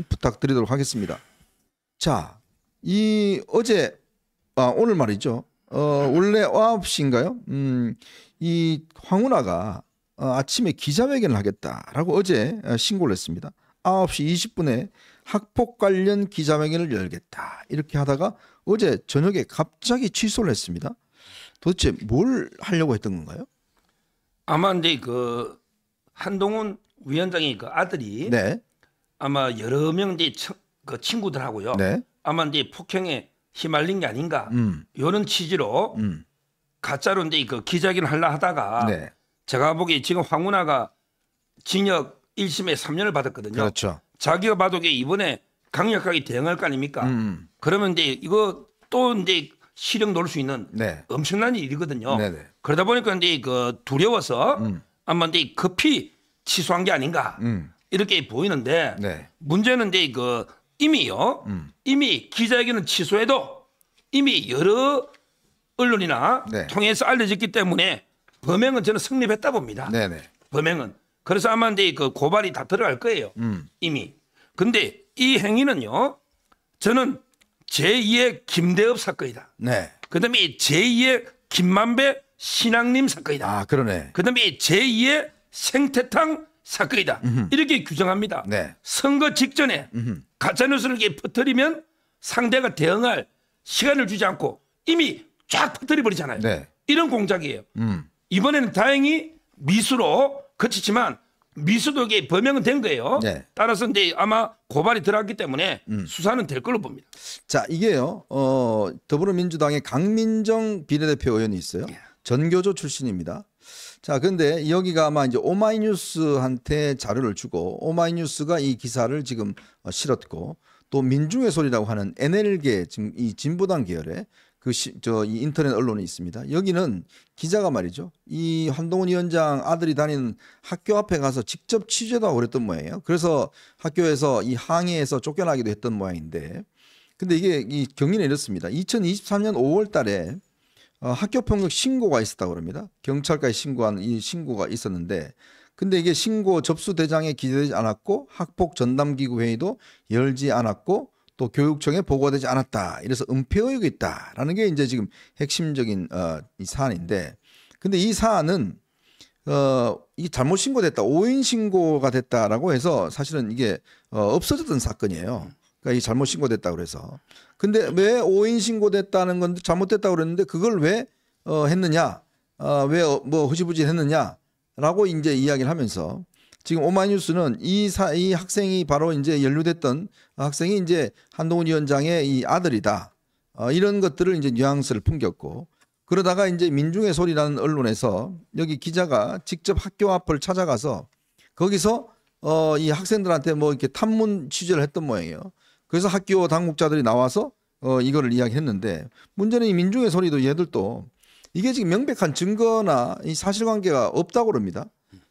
부탁드리도록 하겠습니다. 자, 오늘 말이죠. 원래 9시인가요? 이 황운하가 아침에 기자회견을 하겠다라고 어제 신고를 했습니다. 9시 20분에 학폭 관련 기자회견을 열겠다 이렇게 하다가 어제 저녁에 갑자기 취소를 했습니다. 도대체 뭘 하려고 했던 건가요? 아마 이제 그 한동훈 위원장의 그 아들이 네. 아마 여러 명 이제 그 친구들하고요. 네. 아마 이제 폭행에 휘말린 게 아닌가 이런 취지로 가짜로 이제 그 기자회견을 하려 하다가 네. 제가 보기에 지금 황운하가 징역 1심에 3년을 받았거든요. 그렇죠. 자기가 봐도 이번에 강력하게 대응할 거 아닙니까? 그러면 이제 이거 또 이제 실형 놓을 수 있는 네. 엄청난 일이거든요. 네네. 그러다 보니까 이제 그 두려워서 아마 이제 급히 취소한 게 아닌가 이렇게 보이는데 네. 문제는 이제 그 이미 기자회견을 취소해도 이미 여러 언론이나 네. 통해서 알려졌기 때문에 범행은 저는 성립했다 봅니다. 네네. 범행은. 그래서 아마 이제 그 고발이 다 들어갈 거예요. 이미. 근데 이 행위는요. 저는 제2의 김대엽 사건이다. 네. 그다음에 제2의 김만배 신앙님 사건이다. 아, 그러네. 그다음에 제2의 생태탕 사건이다. 이렇게 규정합니다. 네. 선거 직전에 가짜뉴스를 이렇게 퍼뜨리면 상대가 대응할 시간을 주지 않고 이미 쫙 퍼뜨려버리잖아요. 네. 이런 공작이에요. 이번에는 다행히 미수로 그치지만 미수도 이게 범행은 된 거예요. 네. 따라서 이제 아마 고발이 들어갔기 때문에 수사는 될 걸로 봅니다. 자, 이게요. 더불어민주당의 강민정 비례대표 의원이 있어요. 전교조 출신입니다. 자, 근데 여기가 아마 이제 오마이뉴스한테 자료를 주고 오마이뉴스가 이 기사를 지금 실었고 또 민중의 소리라고 하는 NL계 지금 이 진보당 계열의 이 인터넷 언론이 있습니다. 여기는 기자가 말이죠. 이 한동훈 위원장 아들이 다니는 학교 앞에 가서 직접 취재도 하고 그랬던 모양이에요. 그래서 학교에서 이 항해에서 쫓겨나기도 했던 모양인데 근데 이게 이 경위는 이렇습니다. 2023년 5월 달에 학교 폭력 신고가 있었다고 합니다. 경찰까지 신고한 이 신고가 있었는데 근데 이게 신고 접수 대장에 기재되지 않았고 학폭 전담기구 회의도 열지 않았고 또 교육청에 보고되지 않았다. 이래서 은폐 의혹이 있다라는 게 이제 지금 핵심적인 이 사안인데 근데 이 사안은 이 잘못 신고됐다. 오인 신고가 됐다라고 해서 사실은 이게 없어졌던 사건이에요. 그러니까 이 잘못 신고됐다고 그래서. 근데 왜 오인 신고됐다는 건 잘못됐다고 그랬는데 그걸 왜 했느냐? 왜 뭐 흐지부지 했느냐라고 이제 이야기를 하면서 지금 오마이뉴스는 이 학생이 바로 이제 연루됐던 학생이 이제 한동훈 위원장의 이 아들이다. 이런 것들을 이제 뉘앙스를 풍겼고 그러다가 이제 민중의 소리라는 언론에서 여기 기자가 직접 학교 앞을 찾아가서 거기서 이 학생들한테 뭐 이렇게 탐문 취재를 했던 모양이에요. 그래서 학교 당국자들이 나와서 이거를 이야기했는데 문제는 이 민중의 소리도 얘들도 이게 지금 명백한 증거나 이 사실관계가 없다고 그럽니다.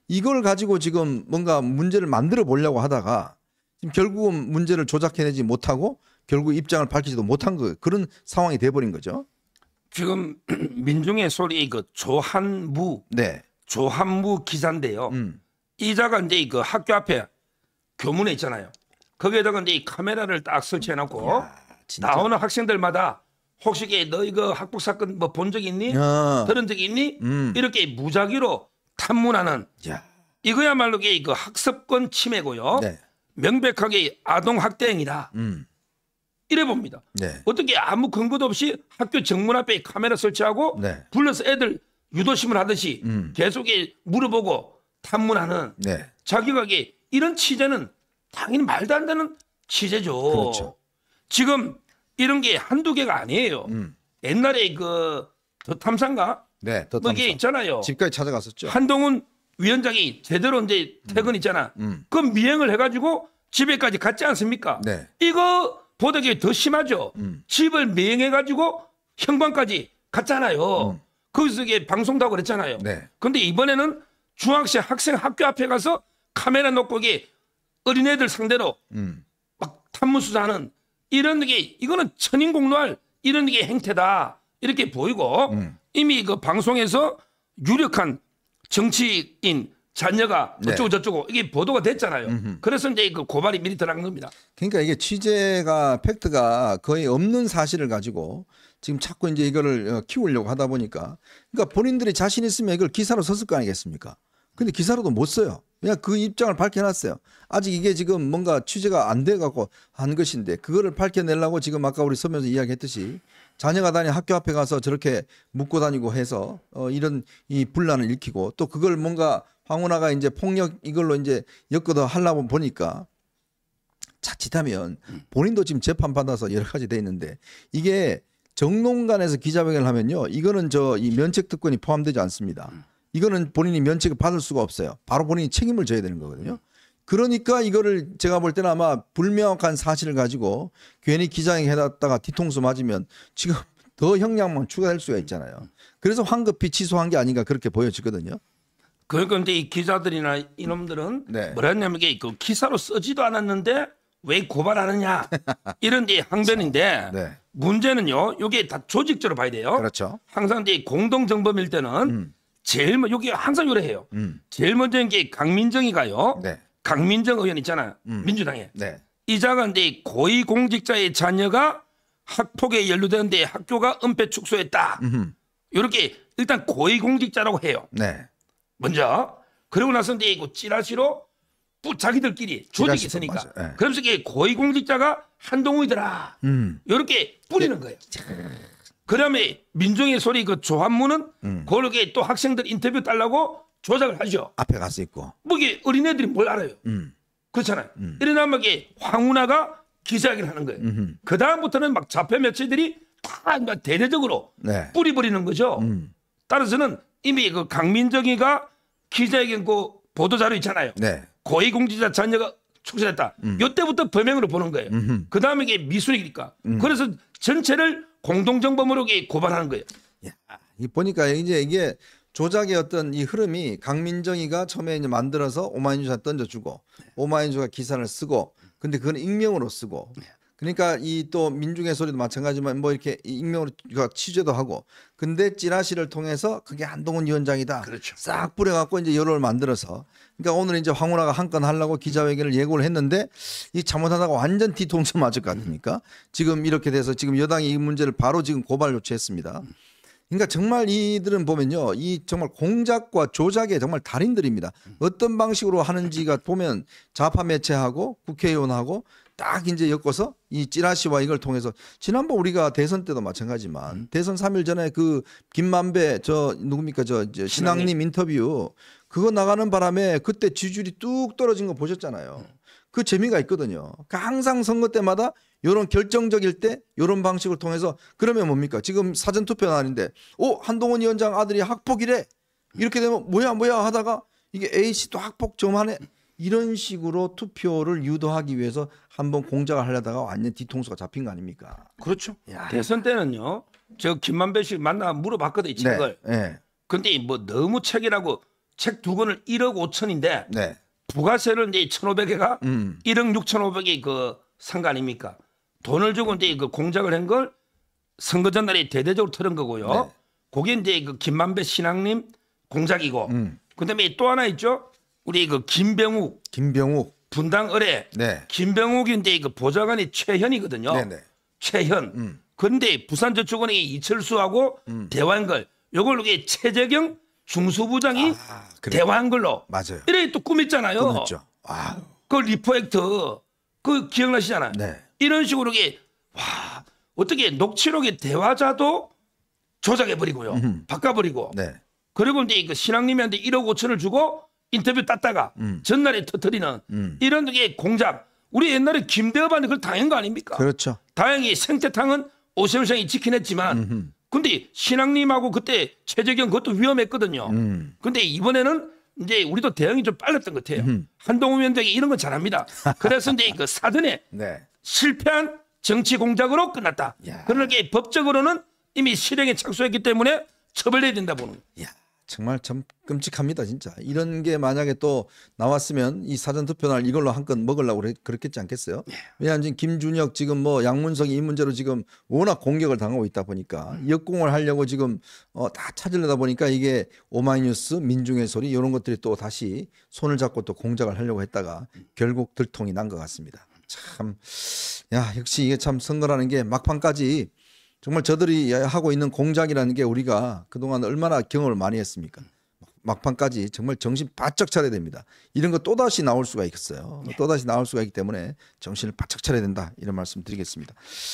이걸 가지고 지금 뭔가 문제를 만들어 보려고 하다가 지금 결국은 문제를 조작해내지 못하고 결국 입장을 밝히지도 못한 그런 상황이 돼버린 거죠. 지금 민중의 소리 그 조한무 네. 조한무 기자인데요. 이자가 이제 그 학교 앞에 교문에 있잖아요. 거기에다가 이제 카메라를 딱 설치해놓고 나오는 학생들마다 혹시 너 이거 학폭 사건 뭐 본 적 있니? 들은 적 있니? 이렇게 무작위로 탐문하는 이거야말로 그 학습권 침해고요. 네. 명백하게 아동 학대 행위다. 이래 봅니다. 네. 어떻게 아무 근거도 없이 학교 정문 앞에 카메라 설치하고 네. 불러서 애들 유도심을 하듯이 계속 물어보고 탐문하는 자기가 이런 취재는 당연히 말도 안 되는 취재죠. 그렇죠. 지금 이런 게 한두 개가 아니에요. 옛날에 더 탐사인가? 네, 더 뭐 이게 있잖아요. 집까지 찾아갔었죠. 한동훈 위원장이 제대로 이제 퇴근 있잖아. 그 미행을 해가지고 집에까지 갔지 않습니까? 네. 이거 보다 더 심하죠. 집을 미행해가지고 형방까지 갔잖아요. 거기서 방송도 하고 그랬잖아요. 네. 근데 이번에는 중학생 학생 학교 앞에 가서 카메라 놓고 어린애들 상대로 막 탐문수사하는 이런 게 이거는 천인공노할 이런 게 행태다 이렇게 보이고 이미 그 방송에서 유력한 정치인 자녀가 네. 어쩌고 저쩌고 이게 보도가 됐잖아요. 그래서 이제 그 고발이 미리 들어간 겁니다. 그러니까 이게 취재가 팩트가 거의 없는 사실을 가지고 지금 자꾸 이제 이거를 키우려고 하다 보니까 그러니까 본인들이 자신 있으면 이걸 기사로 썼을 거 아니겠습니까? 근데 기사로도 못 써요. 그냥 그 입장을 밝혀놨어요. 아직 이게 지금 뭔가 취재가 안 돼 갖고 한 것인데 그거를 밝혀내려고 지금 아까 우리 서면서 이야기했듯이 자녀가 다니는 학교 앞에 가서 저렇게 묻고 다니고 해서 이런 이 분란을 일으키고 또 그걸 뭔가 황운하가 이제 폭력 이걸로 이제 엮어서 하려고 보니까 자칫하면 본인도 지금 재판 받아서 여러 가지 돼 있는데 이게 정론관에서 기자회견을 하면요 이거는 저 이 면책 특권이 포함되지 않습니다. 이거는 본인이 면책을 받을 수가 없어요. 바로 본인이 책임을 져야 되는 거거든요. 그러니까 이거를 제가 볼 때는 아마 불명확한 사실을 가지고 괜히 기자회견 해놨다가 뒤통수 맞으면 지금 더 형량만 추가될 수가 있잖아요. 그래서 황급히 취소한 게 아닌가 그렇게 보여지거든요. 그러니까 이제 이 기자들이나 이놈들은 네. 뭐라 했냐면 이게 그 기사로 쓰지도 않았는데 왜 고발하느냐 이런 게 항변인데 네. 문제는요. 이게 다 조직적으로 봐야 돼요. 그렇죠. 항상 이제 공동 정범일 때는 제일 먼저 여기 항상 요래해요. 제일 먼저인 게 강민정이가요. 네. 강민정 의원 있잖아요. 민주당에. 네. 이자가 이제 고위공직자의 자녀가 학폭에 연루되는데 학교가 은폐 축소했다. 이렇게 일단 고위공직자라고 해요. 네. 먼저 그러고 나서 이제 이거 찌라시로 자기들끼리 조직이 있으니까. 네. 그러면서 이게 고위공직자가 한동훈이더라. 이렇게 뿌리는 거예요. 그다음에 민정의 소리 그 조한무는 그렇게 또 학생들 인터뷰 달라고 조작을 하죠. 앞에 가서 있고. 뭐 이게 어린애들이 뭘 알아요? 그렇잖아요. 이러면 이게 황운하가 기자회견을 하는 거예요. 그 다음부터는 막 좌표 매체들이 다 대대적으로 네. 뿌리버리는 거죠. 따라서는 이미 그 강민정이가 기자회견 그 보도자료 있잖아요. 네. 고위공직자 자녀가 축소했다. 이때부터 범행으로 보는 거예요. 그 다음에 이게 미순이니까. 그래서 전체를 공동정범으로 고발하는 거예요. 야, 이 보니까 이제 이게 조작의 어떤 이 흐름이 강민정이가 처음에 이제 만들어서 오마이뉴스에 던져주고 오마이뉴스가 기사를 쓰고 근데 그건 익명으로 쓰고 그러니까 이 또 민중의 소리도 마찬가지지만 뭐 이렇게 익명으로 취재도 하고 근데 찌라시를 통해서 그게 한동훈 위원장이다. 그렇죠. 싹 뿌려갖고 이제 여론을 만들어서 그러니까 오늘 이제 황운하가 한 건 하려고 기자회견을 예고를 했는데 이 잘못하다가 완전 뒤통수 맞을 것 같으니까 지금 이렇게 돼서 지금 여당이 이 문제를 바로 지금 고발 요청했습니다. 그러니까 정말 이들은 보면요, 이 정말 공작과 조작의 정말 달인들입니다. 어떤 방식으로 하는지가 보면 좌파 매체하고 국회의원하고 딱 이제 엮어서 이 찌라시와 이걸 통해서 지난번 우리가 대선 때도 마찬가지지만 대선 3일 전에 그 김만배 저 누굽니까 저 신앙님 인터뷰 그거 나가는 바람에 그때 지지율이 뚝 떨어진 거 보셨잖아요. 그 재미가 있거든요. 그러니까 항상 선거 때마다 이런 결정적일 때 이런 방식을 통해서 그러면 뭡니까? 지금 사전 투표 날인데 한동훈 위원장 아들이 학폭이래. 이렇게 되면 뭐야 하다가 이게 A씨도 학폭 좀 하네. 이런 식으로 투표를 유도하기 위해서 한번 공작을 하려다가 완전 뒤통수가 잡힌 거 아닙니까? 그렇죠. 야. 대선 때는요. 저 김만배 씨 만나 물어봤거든요. 책을. 네. 근데 뭐 너무 책이라고 책 두 권을 1억 5천인데 네. 부가세를 이제 1,500개가 1억 6,500이 그 산 거 아닙니까? 돈을 주고 이제 그 공작을 한 걸 선거 전날에 대대적으로 털은 거고요. 네. 그게 이제 그 김만배 신앙님 공작이고. 그다음에 또 하나 있죠. 우리 그 김병욱 분당 의뢰. 네. 김병욱이 이제 그 보좌관이 최현이거든요. 네네. 최현. 그런데 부산저축은행이 이철수하고 대화한 걸 요걸 이게 최재경 중수부장이 그래. 대화한 걸로. 맞아요. 이래 또 꾸몄잖아요. 그렇죠. 아, 그 리포액트 그 기억나시잖아요. 네. 이런 식으로 이게 와 어떻게 녹취록의 대화자도 조작해버리고요. 바꿔버리고. 네. 그리고 이제 그 신앙님한테 1억 5천을 주고 인터뷰 땄다가 전날에 터뜨리는 이런 게 공작. 우리 옛날에 김대업한테 그걸 당한 거 아닙니까? 그렇죠. 다행히 생태탕은 오세훈 시장이 지킨 했지만 근데 신앙님하고 그때 최재경 그것도 위험했거든요. 근데 이번에는 이제 우리도 대응이 좀 빨랐던 것 같아요. 한동훈 위원장이 이런 건 잘합니다. 그래서 이제 그 사전에 네. 실패한 정치 공작으로 끝났다. 야. 그러나 이게 법적으로는 이미 실행에 착수했기 때문에 처벌해야 된다 보는 거예요. 야, 정말 참 끔찍합니다, 진짜. 이런 게 만약에 또 나왔으면 이 사전 투표날 이걸로 한 건 먹으려고 그랬겠지 않겠어요? 왜냐하면 지금 김준혁 지금 뭐 양문석이 이 문제로 지금 워낙 공격을 당하고 있다 보니까 역공을 하려고 지금 다 찾으려다 보니까 이게 오마이뉴스, 민중의 소리 이런 것들이 또 다시 손을 잡고 또 공작을 하려고 했다가 결국 들통이 난 것 같습니다. 참, 야, 역시 이게 참 선거라는 게 막판까지 정말 저들이 하고 있는 공작이라는 게 우리가 그동안 얼마나 경험을 많이 했습니까? 막판까지 정말 정신 바짝 차려야 됩니다. 이런 거 또다시 나올 수가 있어요. 또다시 나올 수가 있기 때문에 정신을 바짝 차려야 된다. 이런 말씀 드리겠습니다.